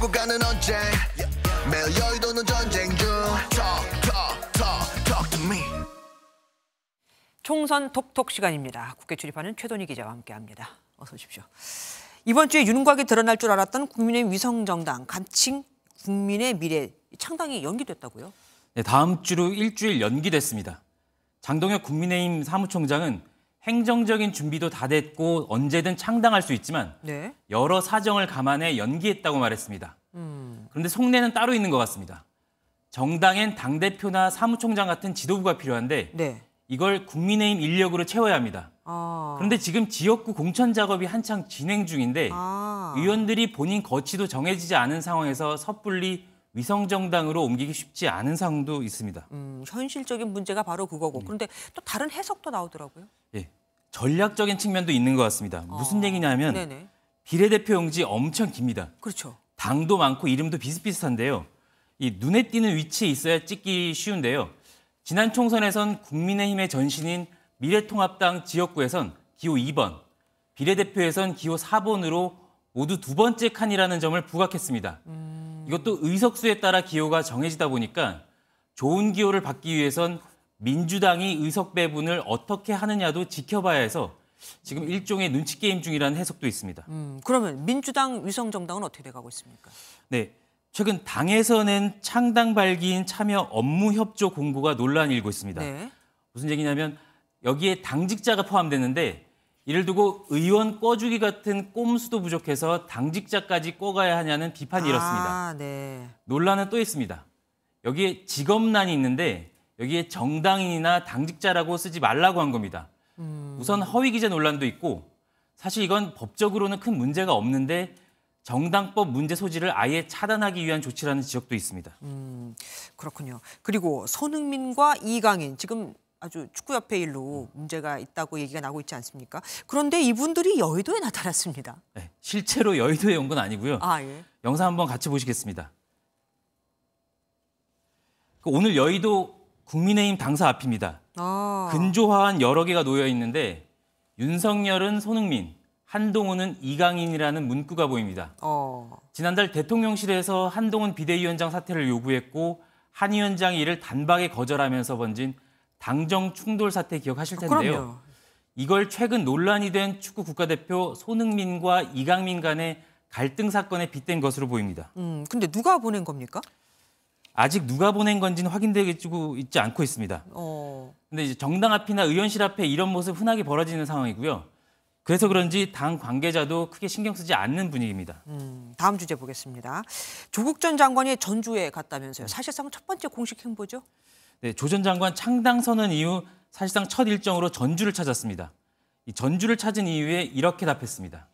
부부가는 언제 매일 여의도는 전쟁 중 Talk to me. 총선 톡톡 시간입니다. 국회 출입하는 최돈희 기자와 함께합니다. 어서 오십시오. 이번 주에 윤곽이 드러날 줄 알았던 국민의힘 위성정당 간칭 국민의 미래 창당이 연기됐다고요? 네, 다음 주로 일주일 연기됐습니다. 장동혁 국민의힘 사무총장은 행정적인 준비도 다 됐고 언제든 창당할 수 있지만 네. 여러 사정을 감안해 연기했다고 말했습니다. 그런데 속내는 따로 있는 것 같습니다. 정당엔 당대표나 사무총장 같은 지도부가 필요한데 네. 이걸 국민의힘 인력으로 채워야 합니다. 그런데 지금 지역구 공천 작업이 한창 진행 중인데 의원들이 본인 거취도 정해지지 않은 상황에서 섣불리 위성정당으로 옮기기 쉽지 않은 상황도 있습니다. 현실적인 문제가 바로 그거고. 그런데 또 다른 해석도 나오더라고요. 예, 전략적인 측면도 있는 것 같습니다. 무슨 얘기냐면 네네. 비례대표 용지 엄청 깁니다. 그렇죠. 당도 많고 이름도 비슷비슷한데요. 이 눈에 띄는 위치에 있어야 찍기 쉬운데요. 지난 총선에선 국민의힘의 전신인 미래통합당 지역구에선 기호 2번, 비례대표에선 기호 4번으로 모두 두 번째 칸이라는 점을 부각했습니다. 이것도 의석수에 따라 기호가 정해지다 보니까 좋은 기호를 받기 위해선 민주당이 의석 배분을 어떻게 하느냐도 지켜봐야 해서 지금 일종의 눈치 게임 중이라는 해석도 있습니다. 그러면 민주당 위성정당은 어떻게 돼가고 있습니까? 네, 최근 당에서 낸 창당 발기인 참여 업무 협조 공고가 논란이 일고 있습니다. 네. 무슨 얘기냐면 여기에 당직자가 포함되는데 이를 두고 의원 꿔주기 같은 꼼수도 부족해서 당직자까지 꿔가야 하냐는 비판이 일었습니다. 네. 논란은 또 있습니다. 여기에 직업란이 있는데 여기에 정당인이나 당직자라고 쓰지 말라고 한 겁니다. 우선 허위 기재 논란도 있고 사실 이건 법적으로는 큰 문제가 없는데 정당법 문제 소지를 아예 차단하기 위한 조치라는 지적도 있습니다. 그렇군요. 그리고 손흥민과 이강인 지금 아주 축구협회 일로 문제가 있다고 얘기가 나오고 있지 않습니까? 그런데 이분들이 여의도에 나타났습니다. 네, 실제로 여의도에 온 건 아니고요. 예. 영상 한번 같이 보시겠습니다. 오늘 여의도 국민의힘 당사 앞입니다. 근조화한 여러 개가 놓여 있는데 윤석열은 손흥민, 한동훈은 이강인이라는 문구가 보입니다. 지난달 대통령실에서 한동훈 비대위원장 사퇴를 요구했고 한 위원장이 이를 단박에 거절하면서 번진 당정 충돌 사태 기억하실 텐데요. 그럼요. 이걸 최근 논란이 된 축구 국가대표 손흥민과 이강민 간의 갈등 사건에 빗댄 것으로 보입니다. 근데 누가 보낸 겁니까? 아직 누가 보낸 건지는 확인되고 있지 않고 있습니다. 근데 이제 정당 앞이나 의원실 앞에 이런 모습 흔하게 벌어지는 상황이고요. 그래서 그런지 당 관계자도 크게 신경 쓰지 않는 분위기입니다. 다음 주제 보겠습니다. 조국 전 장관이 전주에 갔다면서요. 사실상 첫 번째 공식 행보죠? 네, 조 전 장관 창당 선언 이후 사실상 첫 일정으로 전주를 찾았습니다. 이 전주를 찾은 이유에 이렇게 답했습니다.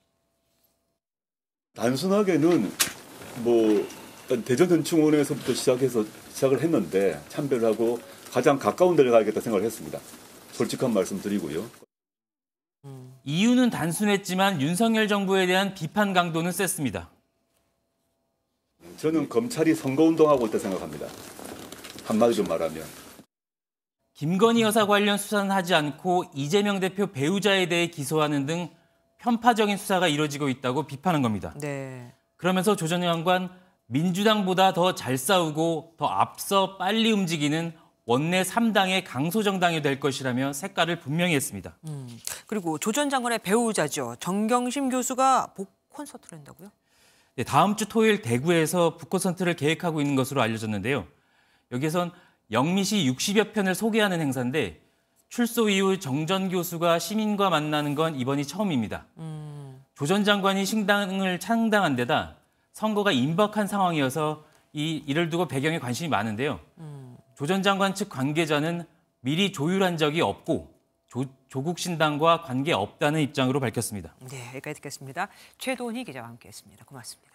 단순하게는 대전현충원에서부터 시작을 했는데 참배를 하고 가장 가까운 데를 가야겠다 생각을 했습니다. 솔직한 말씀 드리고요. 이유는 단순했지만 윤석열 정부에 대한 비판 강도는 셌습니다. 저는 검찰이 선거운동하고 있다 생각합니다. 한마디로 말하면. 김건희 여사 관련 수사는 하지 않고 이재명 대표 배우자에 대해 기소하는 등 편파적인 수사가 이루어지고 있다고 비판한 겁니다. 네. 그러면서 조 전 장관 민주당보다 더 잘 싸우고 더 앞서 빨리 움직이는 원내 3당의 강소정당이 될 것이라며 색깔을 분명히 했습니다. 그리고 조 전 장관의 배우자죠. 정경심 교수가 복 콘서트를 한다고요? 네, 다음 주 토요일 대구에서 북콘서트를 계획하고 있는 것으로 알려졌는데요. 여기에선 영미시 60여 편을 소개하는 행사인데 출소 이후 정 전 교수가 시민과 만나는 건 이번이 처음입니다. 조 전 장관이 신당을 창당한 데다 선거가 임박한 상황이어서 이를 두고 배경에 관심이 많은데요. 조 전 장관 측 관계자는 미리 조율한 적이 없고 조국 신당과 관계 없다는 입장으로 밝혔습니다. 네, 여기까지 듣겠습니다. 최돈희 기자와 함께했습니다. 고맙습니다.